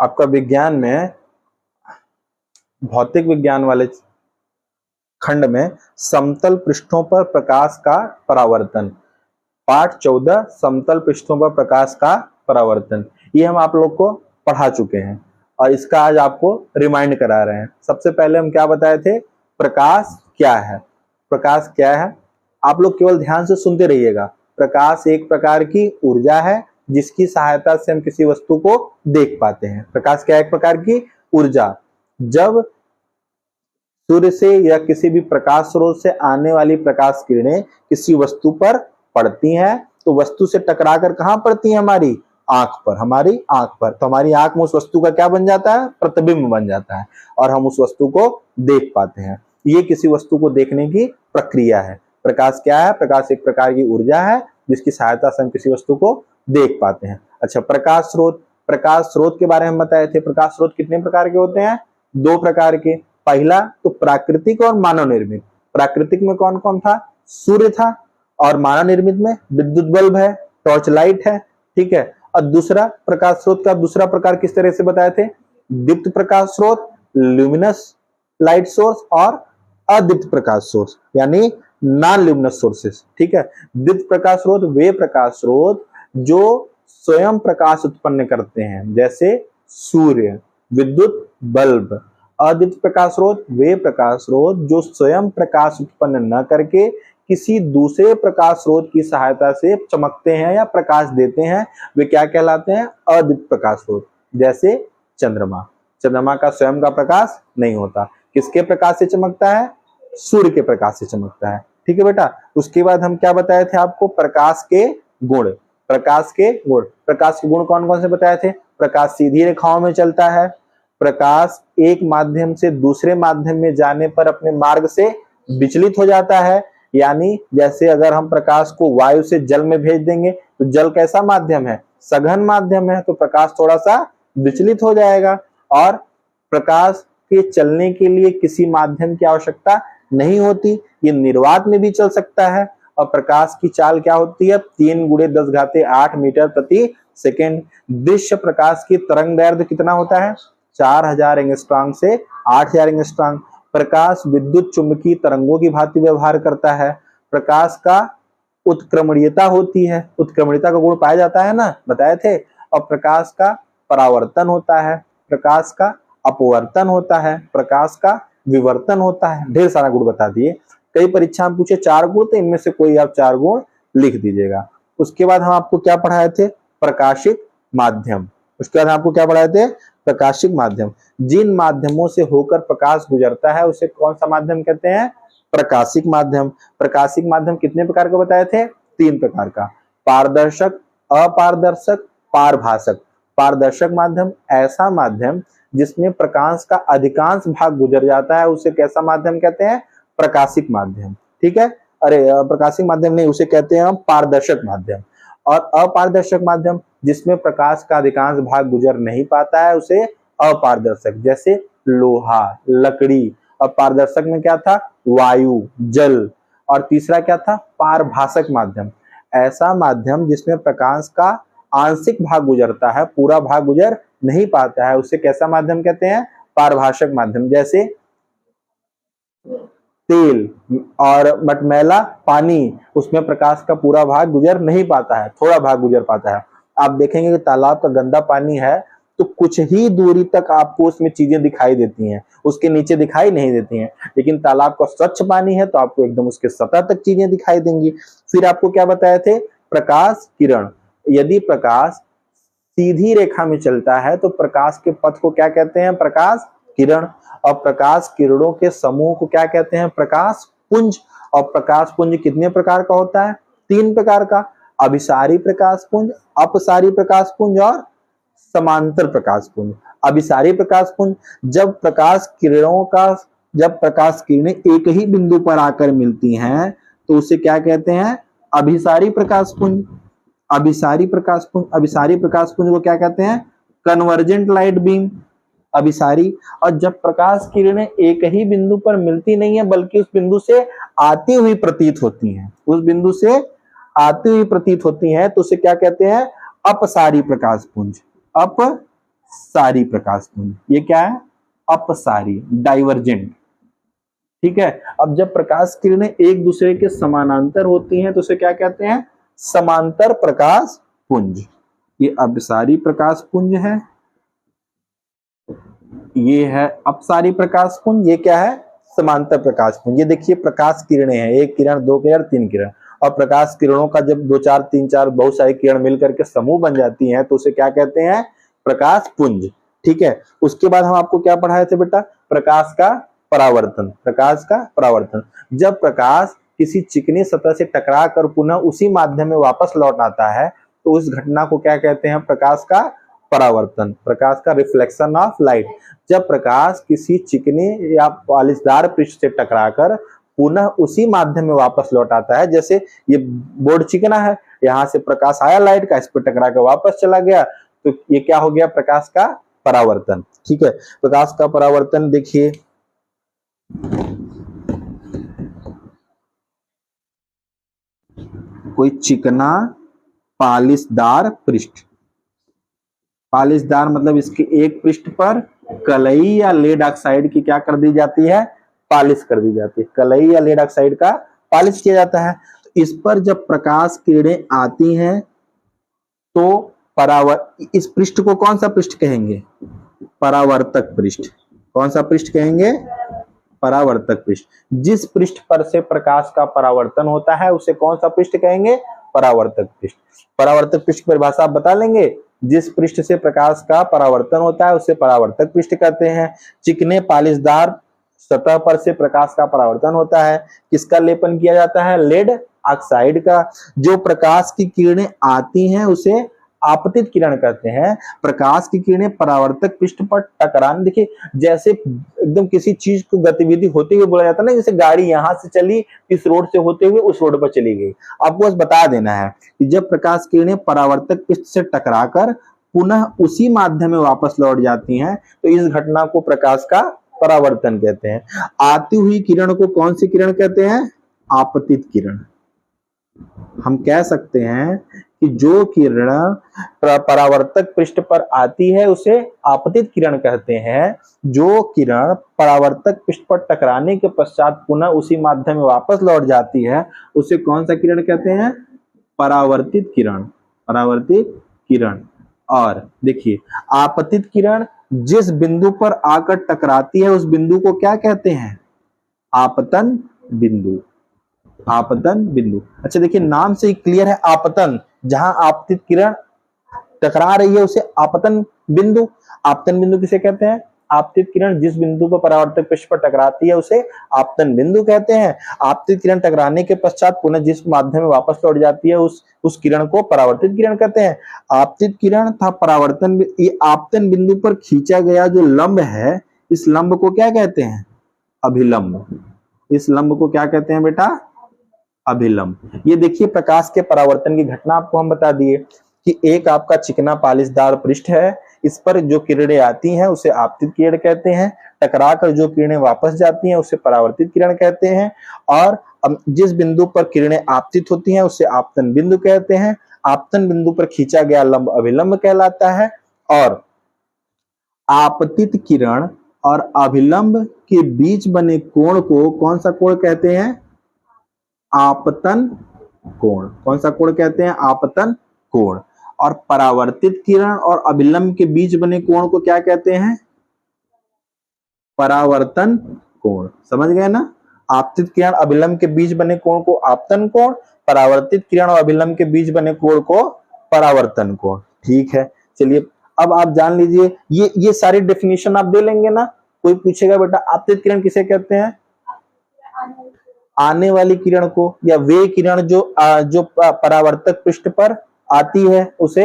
आपका विज्ञान में भौतिक विज्ञान वाले खंड में समतल पृष्ठों पर प्रकाश का परावर्तन, पाठ 14 समतल पृष्ठों पर प्रकाश का परावर्तन, ये हम आप लोग को पढ़ा चुके हैं और इसका आज आपको रिमाइंड करा रहे हैं। सबसे पहले हम क्या बताए थे, प्रकाश क्या है। प्रकाश क्या है आप लोग केवल ध्यान से सुनते रहिएगा। प्रकाश एक प्रकार की ऊर्जा है जिसकी सहायता से हम किसी वस्तु को देख पाते हैं। प्रकाश क्या है, एक प्रकार की ऊर्जा। जब सूर्य से या किसी भी प्रकाश स्रोत से आने वाली प्रकाश किरणें किसी वस्तु पर पड़ती हैं तो वस्तु से टकराकर कहां पड़ती है, हमारी आंख पर, हमारी आंख पर। तो हमारी आंख में उस वस्तु का क्या बन जाता है, प्रतिबिंब बन जाता है और हम उस वस्तु को देख पाते हैं। ये किसी वस्तु को देखने की प्रक्रिया है। प्रकाश क्या है, प्रकाश एक प्रकार की ऊर्जा है जिसकी सहायता से हम किसी वस्तु को देख पाते हैं। अच्छा, प्रकाश स्रोत, प्रकाश स्रोत के बारे में बताए थे। प्रकाश स्रोत कितने प्रकार के होते हैं, दो प्रकार के। पहला तो प्राकृतिक और मानव निर्मित। प्राकृतिक में कौन कौन था, सूर्य था, और मानव निर्मित में विद्युत बल्ब है, टॉर्च लाइट है, ठीक है। और दूसरा प्रकाश स्रोत का दूसरा प्रकार किस तरह से बताए थे, दीप्त प्रकाश स्रोत, ल्यूमिनस लाइट सोर्स, और अदीप्त प्रकाश सोर्स यानी नॉन ल्यूमिनस सोर्सेस, ठीक है। दीप्त प्रकाश स्रोत वे प्रकाश स्रोत जो स्वयं प्रकाश उत्पन्न करते हैं, जैसे सूर्य, विद्युत बल्ब। अदीप्त प्रकाश स्रोत वे प्रकाश स्रोत जो स्वयं प्रकाश उत्पन्न न करके किसी दूसरे प्रकाश स्रोत की सहायता से चमकते हैं या प्रकाश देते हैं, वे क्या कहलाते हैं, अदीप्त प्रकाश स्रोत। जैसे चंद्रमा, चंद्रमा का स्वयं का प्रकाश नहीं होता, किसके प्रकाश से चमकता है, सूर्य के प्रकाश से चमकता है, ठीक है बेटा। उसके बाद हम क्या बताए थे आपको, प्रकाश के गुण। प्रकाश के गुण, प्रकाश के गुण कौन कौन से बताए थे, प्रकाश सीधी रेखाओं में चलता है, प्रकाश एक माध्यम से दूसरे माध्यम में जाने पर अपने मार्ग से विचलित हो जाता है, यानी जैसे अगर हम प्रकाश को वायु से जल में भेज देंगे तो जल कैसा माध्यम है, सघन माध्यम है, तो प्रकाश थोड़ा सा विचलित हो जाएगा। और प्रकाश के चलने के लिए किसी माध्यम की आवश्यकता नहीं होती, ये निर्वात में भी चल सकता है। और प्रकाश की चाल क्या होती है, 3 × 10⁸ मीटर प्रति सेकेंड। दृश्य प्रकाश की तरंग दैर्ध्य कितना होता है, 4000 एंगस्ट्रॉम से 8000 एंगस्ट्रॉम। प्रकाश विद्युत चुंबकीय तरंगों की भांति व्यवहार करता है। प्रकाश का उत्क्रमणीयता होती है, उत्क्रमणीयता का गुण पाया जाता है ना, बताए थे। और प्रकाश का परावर्तन होता है, प्रकाश का अपवर्तन होता है, प्रकाश का विवर्तन होता है। ढेर सारा गुण बता दिए। कई परीक्षा में पूछे 4 गुण, तो इनमें से कोई आप 4 गुण लिख दीजिएगा। उसके बाद हम आपको क्या पढ़ाए थे, प्रकाशिक माध्यम। उसके बाद आपको क्या पढ़ाए थे, प्रकाशिक माध्यम। जिन माध्यमों से होकर प्रकाश गुजरता है उसे कौन सा माध्यम कहते हैं, प्रकाशिक माध्यम। प्रकाशिक माध्यम कितने प्रकार के बताए थे, 3 प्रकार का, पारदर्शक, अपारदर्शक, पारभासक। पारदर्शक माध्यम ऐसा माध्यम जिसमें प्रकाश का अधिकांश भाग गुजर जाता है, उसे कैसा माध्यम कहते हैं, प्रकाशिक माध्यम, ठीक है। अरे प्रकाशिक माध्यम नहीं, उसे कहते हैं हम पारदर्शक माध्यम। और अपारदर्शक माध्यम जिसमें प्रकाश का अधिकांश भाग गुजर नहीं पाता है, उसे अपारदर्शक, जैसे लोहा, लकड़ी। और पारदर्शक में क्या था, वायु, जल। और तीसरा क्या था, पारभासक माध्यम, ऐसा माध्यम जिसमें प्रकाश का आंशिक भाग गुजरता है, पूरा भाग गुजर नहीं पाता है, उसे कैसा माध्यम कहते हैं, पारभासक माध्यम। जैसे तेल और मटमैला पानी, उसमें प्रकाश का पूरा भाग गुजर नहीं पाता है, थोड़ा भाग गुजर पाता है। आप देखेंगे कि तालाब का गंदा पानी है तो कुछ ही दूरी तक आपको उसमें चीजें दिखाई देती हैं, उसके नीचे दिखाई नहीं देती हैं। लेकिन तालाब का स्वच्छ पानी है तो आपको एकदम उसके सतह तक चीजें दिखाई देंगी। फिर आपको क्या बताए थे, प्रकाश किरण। यदि प्रकाश सीधी रेखा में चलता है तो प्रकाश के पथ को क्या कहते हैं, प्रकाश किरण। और प्रकाश किरणों के समूह को क्या कहते हैं, प्रकाश पुंज। और प्रकाश पुंज कितने प्रकार का होता है, 3 प्रकार का, अभिसारी प्रकाश पुंज, अपसारी प्रकाश पुंज और समांतर प्रकाश पुंज। अभिसारी प्रकाश पुंज, जब प्रकाश किरणें एक ही बिंदु पर आकर मिलती हैं तो उसे क्या कहते हैं, अभिसारी प्रकाश पुंज। अभिसारी प्रकाश पुंज को क्या कहते हैं, कन्वर्जेंट लाइट बीम, अभिसारी। और जब प्रकाश किरणें एक ही बिंदु पर मिलती नहीं है बल्कि उस बिंदु से आती हुई प्रतीत होती हैं, तो उसे क्या कहते हैं, अपसारी प्रकाश पुंज। अपसारी अपसारी प्रकाश पुंज। ये क्या है? अपसारी, डाइवर्जेंट। ठीक है, अब जब प्रकाश किरणें एक दूसरे के समानांतर होती हैं तो उसे क्या कहते हैं? समांतर प्रकाश पुंज। ये अपसारी प्रकाश पुंज है, ये है अपसारी प्रकाश पुंज। ये क्या है? समांतर प्रकाश पुंज। ये देखिए प्रकाश किरणें हैं, एक किरण, दो किरण, तीन किरण, और प्रकाश किरणों का जब दो चार तीन चार बहुत सारी किरण मिलकर के समूह बन जाती हैं तो उसे क्या कहते हैं? प्रकाश पुंज। ठीक है, उसके बाद हम आपको क्या पढ़ाए थे बेटा? प्रकाश का परावर्तन। प्रकाश का परावर्तन, जब प्रकाश किसी चिकनी सतह से टकरा कर पुनः उसी माध्यम में वापस लौट आता है तो उस घटना को क्या कहते हैं? प्रकाश का परावर्तन, प्रकाश का रिफ्लेक्शन ऑफ लाइट। जब प्रकाश किसी चिकनी या पॉलिशदार पृष्ठ से टकराकर पुनः उसी माध्यम में वापस लौट आता है, जैसे ये बोर्ड चिकना है, यहां से प्रकाश आया लाइट का, इस पर टकरा कर वापस चला गया, तो ये क्या हो गया? प्रकाश का परावर्तन। ठीक है, प्रकाश का परावर्तन देखिए, कोई चिकना पालिशदार पृष्ठ, पालिशदार मतलब इसके एक पृष्ठ पर कलई या लेड ऑक्साइड की क्या कर दी जाती है? पालिश कर दी जाती है। कलई या लेड ऑक्साइड का पालिश किया जाता है। तो इस पर जब प्रकाश किरणें आती हैं तो इस पृष्ठ को कौन सा पृष्ठ कहेंगे? परावर्तक पृष्ठ। कौन सा पृष्ठ कहेंगे? परावर्तक पृष्ठ। जिस पृष्ठ पर से प्रकाश का परावर्तन होता है उसे कौन सा पृष्ठ कहेंगे? परावर्तक पृष्ठ। परावर्तक पृष्ठ की परिभाषा आप बता लेंगे? जिस पृष्ठ से प्रकाश का परावर्तन होता है उसे परावर्तक पृष्ठ कहते हैं। चिकने पालिशदार सतह पर से प्रकाश का परावर्तन होता है, किसका लेपन किया जाता है? लेड ऑक्साइड का। जो प्रकाश की किरणें आती हैं उसे आपतित किरण कहते हैं। प्रकाश की किरणें परावर्तक पृष्ठ पर टकराने, देखिए जैसे एकदम किसी चीज को गतिविधि होते हुए बोला जाता है ना, जैसे गाड़ी यहां से चली, इस रोड से होते हुए उस रोड पर चली गई। आपको बस बता देना है कि जब प्रकाश किरणें परावर्तक पृष्ठ से टकराकर पुनः उसी माध्यम में वापस लौट जाती हैं तो इस घटना को प्रकाश का परावर्तन कहते हैं। आती हुई किरण को कौन सी किरण कहते हैं? आपतित किरण। हम कह सकते हैं कि जो किरण परावर्तक पृष्ठ पर आती है उसे आपतित किरण कहते हैं। जो किरण परावर्तक पृष्ठ पर टकराने के पश्चात पुनः उसी माध्यम में वापस लौट जाती है उसे कौन सा किरण कहते हैं? परावर्तित किरण। परावर्तित किरण। और देखिए आपतित किरण जिस बिंदु पर आकर टकराती है उस बिंदु को क्या कहते हैं? आपतन बिंदु। आपतन बिंदु। अच्छा देखिए नाम से ही क्लियर है, आपतन, जहां आपतित किरण टकरा रही है उसे आपतन बिंदु। आपतन बिंदु किसे कहते हैं? आपतित किरण जिस बिंदु पर परावर्तक पृष्ठ पर टकराती है उसे आपतन बिंदु कहते हैं। आपतित किरण टकराने के पश्चात पुनः जिस माध्यम में वापस लौट जाती है उस किरण को परावर्तित किरण कहते हैं। आपतित किरण था परावर्तन, ये आपतन बिंदु पर खींचा गया जो लंब है, इस लंब को क्या कहते हैं? अभिलंब। इस लंब को क्या कहते हैं बेटा? अभिलंब। ये देखिए प्रकाश के परावर्तन की घटना आपको हम बता दिए कि एक आपका चिकना पालिशदार पृष्ठ है, इस पर जो किरणें आती हैं उसे आपतित किरण कहते हैं, टकराकर जो किरणें वापस जाती हैं उसे परावर्तित किरण कहते हैं, और जिस बिंदु पर किरणें आपतित होती हैं उसे आपतन बिंदु कहते हैं। आपतन बिंदु पर खींचा गया लंब अभिलंब कहलाता है। और आपतित किरण और अभिलंब के बीच बने कोण को कौन सा कोण कहते हैं? आपतन कोण। कौन सा कोण कहते हैं? आपतन कोण। और परावर्तित किरण और अभिलंब के बीच बने कोण को क्या कहते हैं? परावर्तन कोण। समझ गए ना? आपतित किरण अभिलंब के बीच बने कोण को आपतन कोण, परावर्तित किरण और अभिलंब के बीच बने कोण को परावर्तन कोण। ठीक है, चलिए अब आप जान लीजिए, ये सारी डेफिनेशन आप दे लेंगे ना। कोई पूछेगा बेटा आपतित किरण किसे कहते हैं? आने वाली किरण को, या वे किरण जो परावर्तक पृष्ठ पर आती है उसे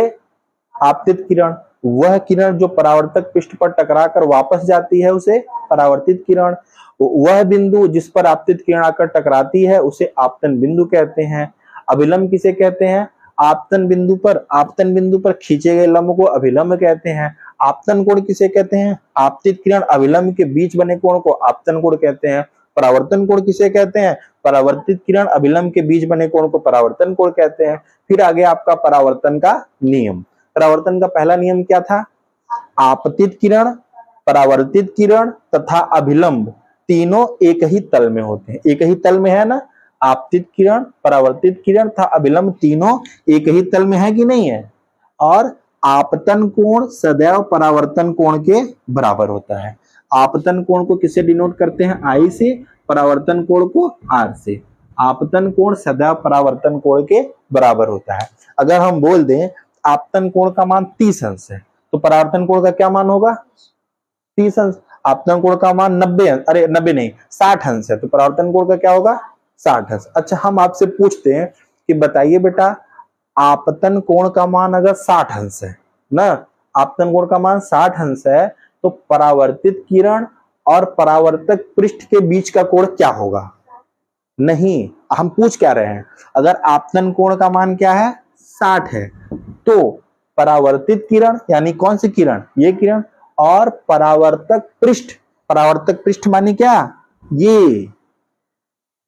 आपतित किरण, वह किरण जो परावर्तक पृष्ठ पर टकराकर वापस जाती है उसे परावर्तित किरण, वह बिंदु जिस पर आपतित किरण आकर टकराती है उसे आपतन बिंदु कहते हैं। अभिलंब किसे कहते हैं? आपतन बिंदु पर खींचे गए लंब को अभिलंब कहते हैं। आपतन कोण किसे कहते हैं? आपतित किरण अभिलंब के बीच बने कोण को आपतन कोण कहते हैं। परावर्तन कोण किसे कहते हैं? परावर्तित किरण अभिलंब के बीच बने कोण को परावर्तन कोण कहते हैं। फिर आगे आपका परावर्तन का नियम। परावर्तन का पहला नियम क्या था? आपतित किरण, परावर्तित किरण तथा अभिलंब तीनों एक ही तल में होते हैं। एक ही तल में है ना, आपतित किरण, परावर्तित किरण तथा अभिलंब तीनों एक ही तल में है कि नहीं है। और आपतन कोण सदैव परावर्तन कोण के बराबर होता है। आपतन कोण को किससे डिनोट करते हैं, आई से, परावर्तन कोण को आर से। आपतन कोण सदैव परावर्तन कोण के बराबर होता है। अगर हम बोल दें आपतन कोण का मान 30 अंश है तो परावर्तन कोण का क्या मान होगा, 30 अंश। आपतन कोण का मान 90 अंश, अरे 90 नहीं 60 अंश है तो परावर्तन कोण का क्या होगा, 60 अंश। अच्छा, हम आपसे पूछते हैं कि बताइए बेटा, आपतन कोण का मान अगर 60 अंश है ना, आपतन कोण का मान 60 अंश है तो परावर्तित किरण और परावर्तक पृष्ठ के बीच का कोण क्या होगा। नहीं, हम पूछ क्या रहे हैं, अगर आपतन कोण का मान क्या है, 60 है तो परावर्तित किरण यानी कौन सी किरण, ये किरण, और परावर्तक पृष्ठ माने क्या, ये,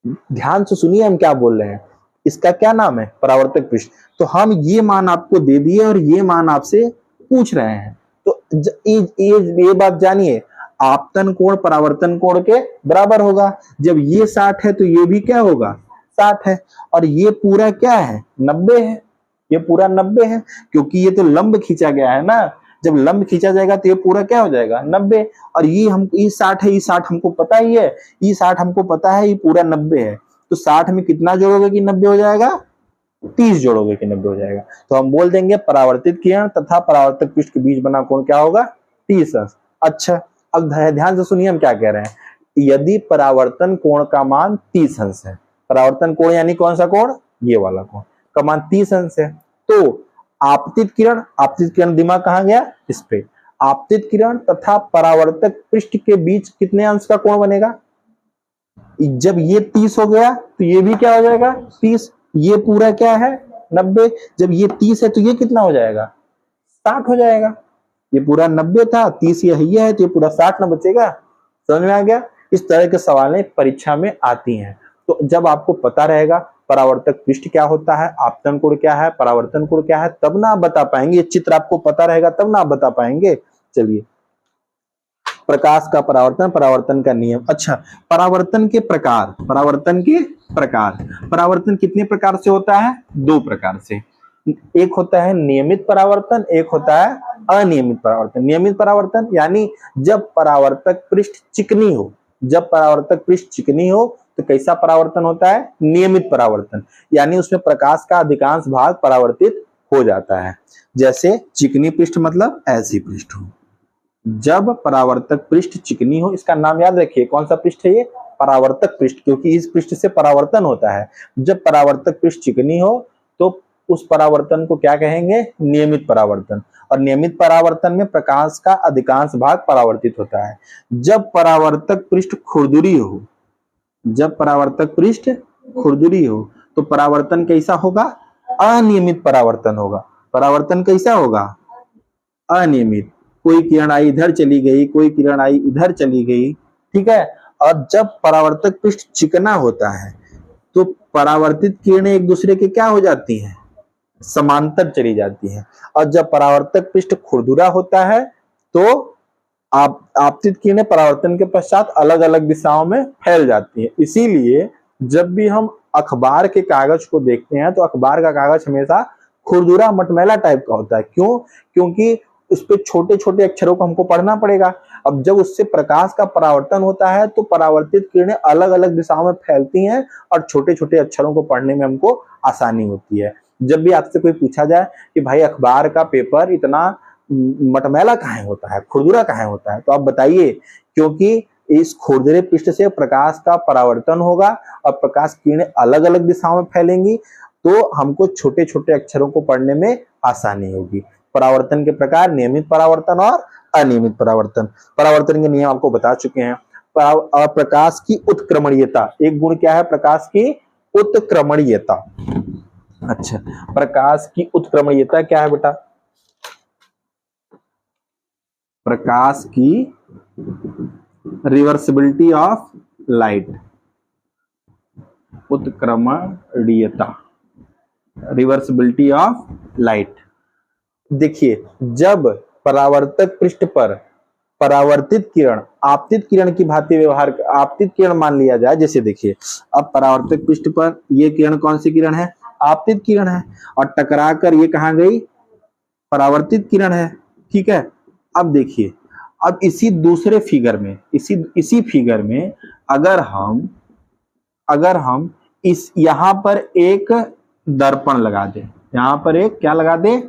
ध्यान से सुनिए हम क्या बोल रहे हैं, इसका क्या नाम है, परावर्तक पृष्ठ। तो हम ये मान आपको दे दिए और ये मान आपसे पूछ रहे हैं। तो ये बात जानिए, आपतन कोण परावर्तन कोण के बराबर होगा। जब ये 60 है तो ये भी क्या होगा, 60 है। और ये पूरा क्या है, 90 है, ये पूरा 90 है क्योंकि ये तो लंब खींचा गया है ना। जब लंब खींचा जाएगा तो ये पूरा क्या हो जाएगा, 90। और ये 60 है, ये 60 हमको पता ही है, ये 60 हमको पता है, ये पूरा 90 है। तो 60 में कितना जोड़ोगे कि 90 हो जाएगा, 30 जोड़ोगे कि 90 हो जाएगा। तो हम बोल देंगे परावर्तित किरण तथा परावर्तक पृष्ठ के बीच बना कोण क्या होगा, 30 अंश। अच्छा, अब ध्यान से सुनिए हम क्या कह रहे हैं। यदि परावर्तन कोण का मान 30 अंश है, परावर्तन कोण यानी कौन सा कोण, ये वाला कोण का मान 30 अंश है, तो आपतित किरण दिमाग कहां गया, इस पे, आपतित किरण तथा परावर्तक पृष्ठ के बीच कितने अंश का कोण बनेगा। जब ये 30 हो गया तो ये भी क्या हो जाएगा, 30। ये पूरा क्या है, 90। जब ये 30 है तो ये कितना हो जाएगा, 60 हो जाएगा। ये पूरा 90 था, 30 ये है तो ये पूरा 60 ना बचेगा। समझ में आ गया। इस तरह के सवालें परीक्षा में आती हैं। तो जब आपको पता रहेगा परावर्तक पृष्ठ क्या होता है, आपतन कोण क्या है, परावर्तन कोण क्या है, तब ना आप बता पाएंगे। ये चित्र आपको पता रहेगा तब ना आप बता पाएंगे। चलिए, प्रकाश का परावर्तन, परावर्तन का नियम। अच्छा, परावर्तन के प्रकार, परावर्तन कितने प्रकार से होता है, 2 प्रकार से। एक होता है नियमित परावर्तन, एक होता है अनियमित परावर्तन। नियमित परावर्तन यानी जब परावर्तक पृष्ठ चिकनी हो, तो कैसा परावर्तन होता है, नियमित परावर्तन, यानी उसमें प्रकाश का अधिकांश भाग परावर्तित हो जाता है। जैसे चिकनी पृष्ठ मतलब ऐसी पृष्ठ हो। जब परावर्तक पृष्ठ चिकनी हो, इसका नाम याद रखिए, कौन सा पृष्ठ है ये, परावर्तक पृष्ठ, क्योंकि इस पृष्ठ से परावर्तन होता है। जब परावर्तक पृष्ठ चिकनी हो तो उस परावर्तन को क्या कहेंगे, नियमित परावर्तन। और नियमित परावर्तन में प्रकाश का अधिकांश भाग परावर्तित होता है। जब परावर्तक पृष्ठ खुरदुरी हो तो परावर्तन कैसा होगा, अनियमित परावर्तन होगा। परावर्तन कैसा होगा, अनियमित। कोई किरण आई इधर चली गई, कोई किरण आई इधर चली गई, ठीक है। और जब परावर्तक पृष्ठ चिकना होता है तो परावर्तित किरणें एक दूसरे के क्या हो जाती हैं, समांतर चली जाती हैं। और जब परावर्तक पृष्ठ खुरदुरा होता है तो आपतित किरणें परावर्तन के पश्चात अलग अलग दिशाओं में फैल जाती हैं। इसीलिए जब भी हम अखबार के कागज को देखते हैं तो अखबार का कागज हमेशा खुरदुरा मटमैला टाइप का होता है। क्यों, क्योंकि उस पे छोटे छोटे अक्षरों को हमको पढ़ना पड़ेगा। अब जब उससे प्रकाश का परावर्तन होता है तो परावर्तित किरणें अलग अलग दिशाओं में फैलती हैं और छोटे छोटे अक्षरों को पढ़ने में हमको आसानी होती है। जब भी आपसे कोई पूछा जाए कि भाई अखबार का पेपर इतना मटमैला काहे होता है, खुरदुरा काहे होता है, तो आप बताइए, क्योंकि इस खुरदुरे पृष्ठ से प्रकाश का परावर्तन होगा और प्रकाश किरणें अलग अलग दिशाओं में फैलेंगी, तो हमको छोटे छोटे अक्षरों को पढ़ने में आसानी होगी। परावर्तन के प्रकार नियमित परावर्तन और अनियमित परावर्तन। परावर्तन के नियम आपको बता चुके हैं। और प्रकाश की उत्क्रमणीयता, एक गुण क्या है, प्रकाश की उत्क्रमणीयता। अच्छा, प्रकाश की उत्क्रमणीयता क्या है बेटा, प्रकाश की रिवर्सिबिलिटी ऑफ लाइट, उत्क्रमणीयता, रिवर्सिबिलिटी ऑफ लाइट। देखिए, जब परावर्तक पृष्ठ पर परावर्तित किरण आपतित किरण की भांति व्यवहार, आपतित किरण मान लिया जाए, जैसे देखिए अब परावर्तक पृष्ठ पर ये किरण कौन सी किरण है, आपतित किरण है, और टकरा कर ये कहां गई, परावर्तित किरण है। ठीक है, अब देखिए, अब इसी दूसरे फिगर में, इसी फिगर में अगर हम इस यहां पर एक दर्पण लगा दें, यहां पर एक क्या लगा दें,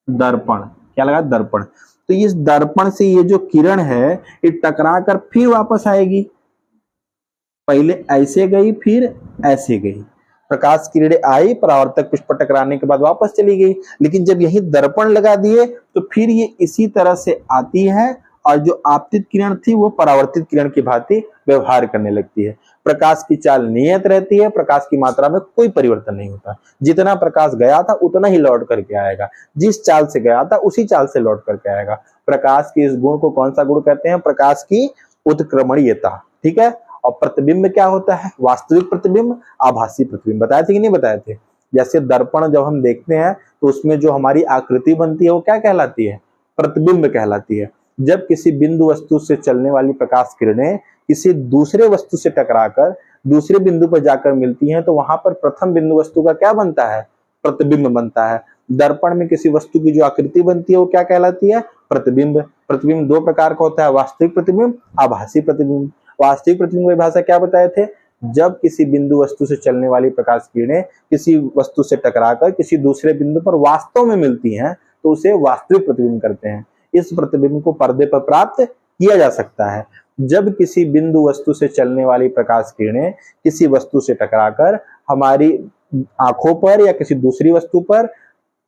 दर्पण, क्या लगा, दर्पण, तो इस दर्पण से ये जो किरण है ये टकरा कर फिर वापस आएगी, पहले ऐसे गई फिर ऐसे गई, प्रकाश किरणें आई, परावर्तक पृष्ठ पर टकराने के बाद वापस चली गई, लेकिन जब यही दर्पण लगा दिए तो फिर ये इसी तरह से आती है और जो आपतित किरण थी वो परावर्तित किरण की भांति व्यवहार करने लगती है। प्रकाश की चाल नियत रहती है, प्रकाश की मात्रा में कोई परिवर्तन नहीं होता, जितना प्रकाश गया था उतना ही लौट करके आएगा, जिस चाल से गया था उसी चाल से लौट करके आएगा। प्रकाश के इस गुण को कौन सा गुण कहते हैं, प्रकाश की उत्क्रमणीयता। ठीक है, और प्रतिबिंब क्या होता है, वास्तविक प्रतिबिंब, आभासी प्रतिबिंब, बताए थे कि नहीं बताए थे। जैसे दर्पण जब हम देखते हैं तो उसमें जो हमारी आकृति बनती है वो क्या कहलाती है, प्रतिबिंब कहलाती है। जब किसी बिंदु वस्तु से चलने वाली प्रकाश किरणें किसी दूसरे वस्तु से टकराकर दूसरे बिंदु पर जाकर मिलती हैं तो वहां पर प्रथम बिंदु वस्तु का क्या बनता है, प्रतिबिंब बनता है। दर्पण में किसी वस्तु की जो आकृति बनती है वो क्या कहलाती है, प्रतिबिंब। प्रतिबिंब दो प्रकार का होता है, वास्तविक प्रतिबिंब, आभासी प्रतिबिंब। वास्तविक प्रतिबिंब की भाषा क्या बताए थे, जब किसी बिंदु वस्तु से चलने वाली प्रकाश किरणें किसी वस्तु से टकराकर किसी दूसरे बिंदु पर वास्तव में मिलती हैं तो उसे वास्तविक प्रतिबिंब करते हैं। इस प्रतिबिंब को पर्दे पर प्राप्त किया जा सकता है जब किसी बिंदु वस्तु से चलने वाली प्रकाश किरणें किसी वस्तु से टकराकर हमारी आंखों पर या किसी दूसरी वस्तु पर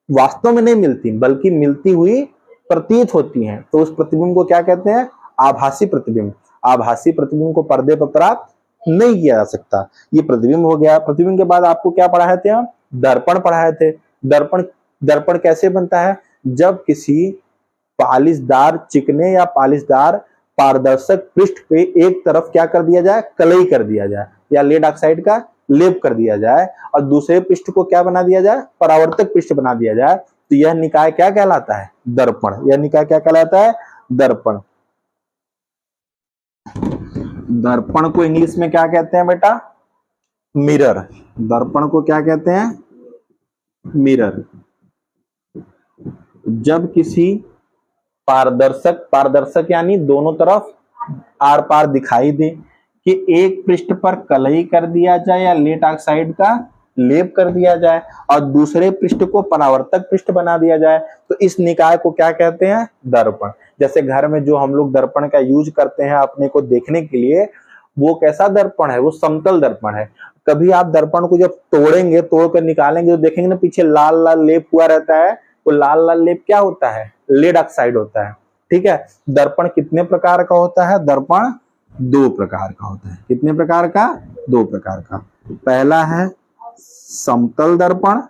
वास्तव में नहीं मिलती बल्कि मिलती हुई प्रतीत होती हैं, तो उस प्रतिबिंब को क्या कहते हैं, आभासी प्रतिबिंब। आभासी प्रतिबिंब को पर्दे पर प्राप्त नहीं किया जा सकता। ये प्रतिबिंब हो गया। प्रतिबिंब के बाद आपको क्या पढ़ाए थे हम, दर्पण पढ़ाए थे। दर्पण कैसे बनता है, जब किसी पालिशदार चिकने या पालिशदार पारदर्शक पृष्ठ पे एक तरफ क्या कर दिया जाए, कलई कर दिया जाए या लेड ऑक्साइड का लेप कर दिया जाए और दूसरे पृष्ठ को क्या बना दिया जाए, परावर्तक पृष्ठ बना दिया जाए, तो यह निकाय क्या कहलाता है, दर्पण। यह निकाय क्या कहलाता है, दर्पण। दर्पण को इंग्लिश में क्या कहते हैं बेटा, मिरर। दर्पण को क्या कहते हैं, मिरर। जब किसी पारदर्शक यानी दोनों तरफ आर पार दिखाई दे कि एक पृष्ठ पर कलई कर दिया जाए या लेड ऑक्साइड का लेप कर दिया जाए और दूसरे पृष्ठ को परावर्तक पृष्ठ बना दिया जाए, तो इस निकाय को क्या कहते हैं, दर्पण। जैसे घर में जो हम लोग दर्पण का यूज करते हैं अपने को देखने के लिए, वो कैसा दर्पण है, वो समतल दर्पण है। कभी आप दर्पण को जब तोड़ेंगे, तोड़ कर निकालेंगे तो देखेंगे ना पीछे लाल लाल लेप हुआ रहता है, वो लाल लाल लेप क्या होता है, लेड ऑक्साइड होता है। ठीक है, दर्पण कितने प्रकार का होता है, दर्पण दो प्रकार का होता है। कितने प्रकार का, दो प्रकार का। पहला है समतल दर्पण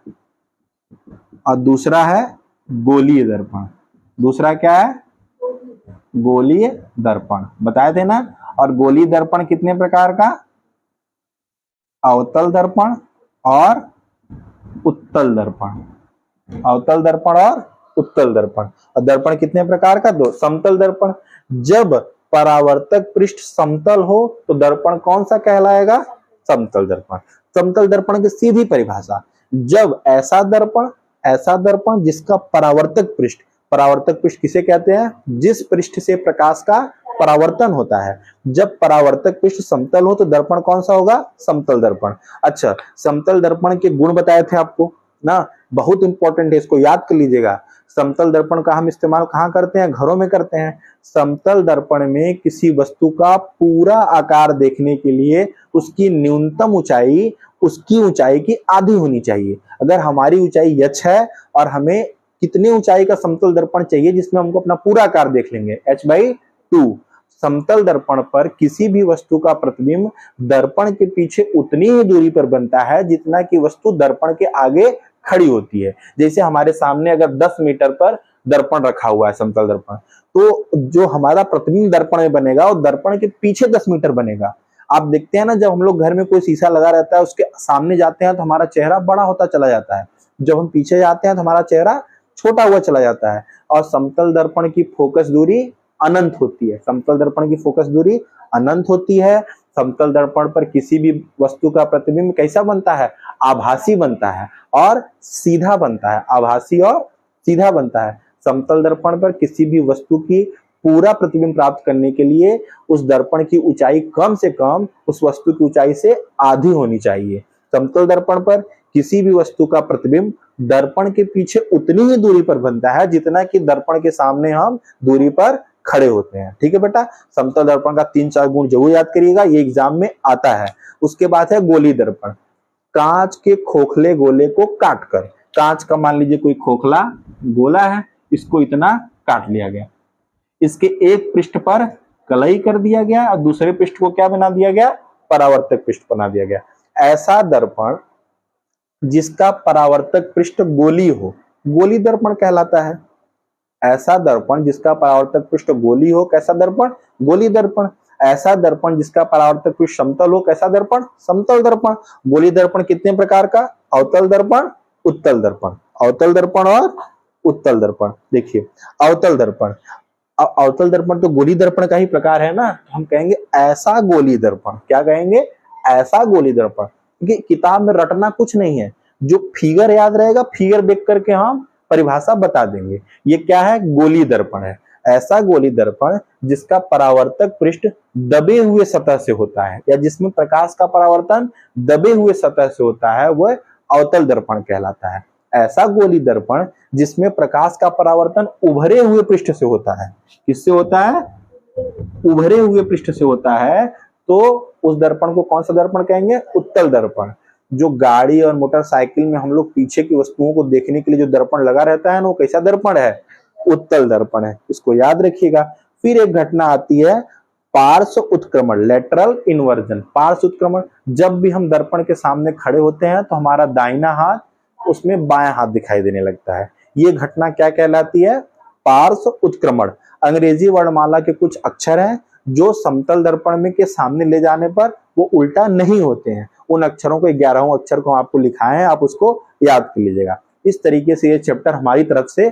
और दूसरा है गोलीय दर्पण। दूसरा क्या है, गोलीय दर्पण, बताए थे ना। और गोलीय दर्पण कितने प्रकार का, अवतल दर्पण और उत्तल दर्पण। अवतल दर्पण और उत्तल दर्पण। और दर्पण कितने प्रकार का, दो। समतल दर्पण, जब परावर्तक पृष्ठ समतल हो तो दर्पण कौन सा कहलाएगा, समतल दर्पण। समतल दर्पण की सीधी परिभाषा, जब ऐसा दर्पण जिसका परावर्तक पृष्ठ किसे कहते हैं, जिस पृष्ठ से प्रकाश का परावर्तन होता है। जब परावर्तक पृष्ठ समतल हो तो दर्पण कौन सा होगा, समतल दर्पण। अच्छा, समतल दर्पण के गुण बताए थे आपको ना, बहुत इंपॉर्टेंट है, इसको याद कर लीजिएगा। समतल दर्पण का हम इस्तेमाल कहाँ करते हैं, घरों में करते हैं। समतल दर्पण में किसी वस्तु का पूरा आकार देखने के लिए उसकी न्यूनतम ऊंचाई उसकी ऊंचाई की आधी होनी चाहिए। अगर हमारी ऊंचाई h है और हमें कितनी ऊंचाई का समतल दर्पण चाहिए जिसमें हमको अपना पूरा आकार देख लेंगे, h/2। समतल दर्पण पर किसी भी वस्तु का प्रतिबिंब दर्पण के पीछे उतनी ही दूरी पर बनता है जितना कि वस्तु दर्पण के आगे खड़ी होती है। जैसे हमारे सामने अगर 10 मीटर पर दर्पण रखा हुआ है, समतल दर्पण, तो जो हमारा प्रतिबिंब दर्पण में बनेगा वो दर्पण के पीछे 10 मीटर बनेगा। आप देखते हैं ना, जब हम लोग घर में कोई शीशा लगा रहता है उसके सामने जाते हैं तो हमारा चेहरा बड़ा होता चला जाता है, जब हम पीछे जाते हैं तो हमारा चेहरा छोटा हुआ चला जाता है। और समतल दर्पण की फोकस दूरी अनंत होती है। समतल दर्पण की फोकस दूरी अनंत होती है। समतल दर्पण पर किसी भी वस्तु का प्रतिबिंब कैसा बनता है? आभासी बनता है और सीधा बनता है। आभासी और सीधा बनता है। समतल दर्पण पर किसी भी वस्तु की पूरा प्रतिबिंब प्राप्त करने के लिए उस दर्पण की ऊंचाई कम से कम उस वस्तु की ऊंचाई से आधी होनी चाहिए। समतल दर्पण पर किसी भी वस्तु का प्रतिबिंब दर्पण के पीछे उतनी ही दूरी पर बनता है जितना कि दर्पण के सामने हम दूरी पर खड़े होते हैं। ठीक है बेटा, समतल दर्पण का 3-4 गुण जरूर याद करिएगा, ये एग्जाम में आता है। उसके बाद है गोली दर्पण। कांच के खोखले गोले को काटकर, कांच का मान लीजिए कोई खोखला गोला है, इसको इतना काट लिया गया, इसके एक पृष्ठ पर कलई कर दिया गया और दूसरे पृष्ठ को क्या बना दिया गया? परावर्तक पृष्ठ बना दिया गया। ऐसा दर्पण जिसका परावर्तक पृष्ठ गोली हो, गोली दर्पण कहलाता है। ऐसा दर्पण जिसका परावर्तक पृष्ठ गोली हो, कैसा दर्पण? गोली दर्पण। ऐसा दर्पण जिसका परावर्तक पृष्ठ समतल हो, कैसा दर्पण? समतल दर्पण। गोली दर्पण कितने प्रकार का? अवतल दर्पण, उत्तल दर्पण। अवतल दर्पण और उत्तल दर्पण। देखिए अवतल दर्पण, अवतल दर्पण तो गोली दर्पण का ही प्रकार है ना, हम कहेंगे ऐसा गोली दर्पण। क्या कहेंगे? ऐसा गोली दर्पण। क्योंकि किताब में रटना कुछ नहीं है, जो फिगर याद रहेगा फिगर देख करके हम परिभाषा बता देंगे। ये क्या है? गोली दर्पण है। ऐसा गोली दर्पण जिसका परावर्तक पृष्ठ दबे हुए सतह से होता है या जिसमें प्रकाश का परावर्तन दबे हुए सतह से होता है, वह अवतल दर्पण कहलाता है। ऐसा गोली दर्पण जिसमें प्रकाश का परावर्तन उभरे हुए पृष्ठ से होता है। किससे होता है? उभरे हुए पृष्ठ से होता है, तो उस दर्पण को कौन सा दर्पण कहेंगे? उत्तल दर्पण। जो गाड़ी और मोटरसाइकिल में हम लोग पीछे की वस्तुओं को देखने के लिए जो दर्पण लगा रहता है ना, वो कैसा दर्पण है? उत्तल दर्पण है। इसको याद रखिएगा। फिर एक घटना आती है पार्श्व उत्क्रमण, लेटरल इन्वर्जन। पार्श्व उत्क्रमण, जब भी हम दर्पण के सामने खड़े होते हैं तो हमारा दाहिना हाथ उसमें बायां हाथ दिखाई देने लगता है। ये घटना क्या कहलाती है? पार्श्व उत्क्रमण। अंग्रेजी वर्णमाला के कुछ अक्षर हैं जो समतल दर्पण में के सामने ले जाने पर वो उल्टा नहीं होते हैं। उन अक्षरों को 11 अक्षर को आपको लिखाए हैं, आप उसको याद कर लीजिएगा। इस तरीके से ये चैप्टर हमारी तरफ से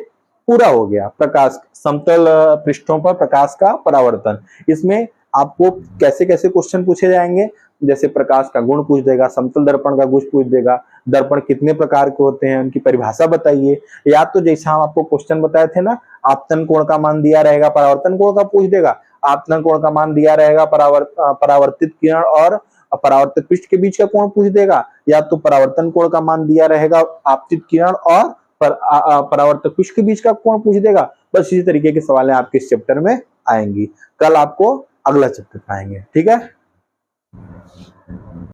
पूरा हो गया। प्रकाश, समतल पृष्ठों पर प्रकाश का परावर्तन। इसमें आपको कैसे कैसे क्वेश्चन पूछे जाएंगे, जैसे प्रकाश का गुण पूछ देगा, समतल दर्पण का गुण पूछ देगा, दर्पण कितने प्रकार के होते हैं उनकी परिभाषा बताइए, या तो जैसा हम आपको क्वेश्चन बताए थे ना, आपतन कोण का मान दिया रहेगा, परावर्तन कोण का पूछ देगा। आपतन कोण का मान दिया रहेगा, परावर्तित किरण और परावर्तक पृष्ठ के बीच का कोण पूछ देगा, या तो परावर्तन कोण का मान दिया रहेगा, आपतित किरण और परावर्तक पृष्ठ के बीच का कोण पूछ देगा। बस इसी तरीके के सवाल आपके इस चैप्टर में आएंगी। कल आपको अगला चैप्टर आएंगे। ठीक है।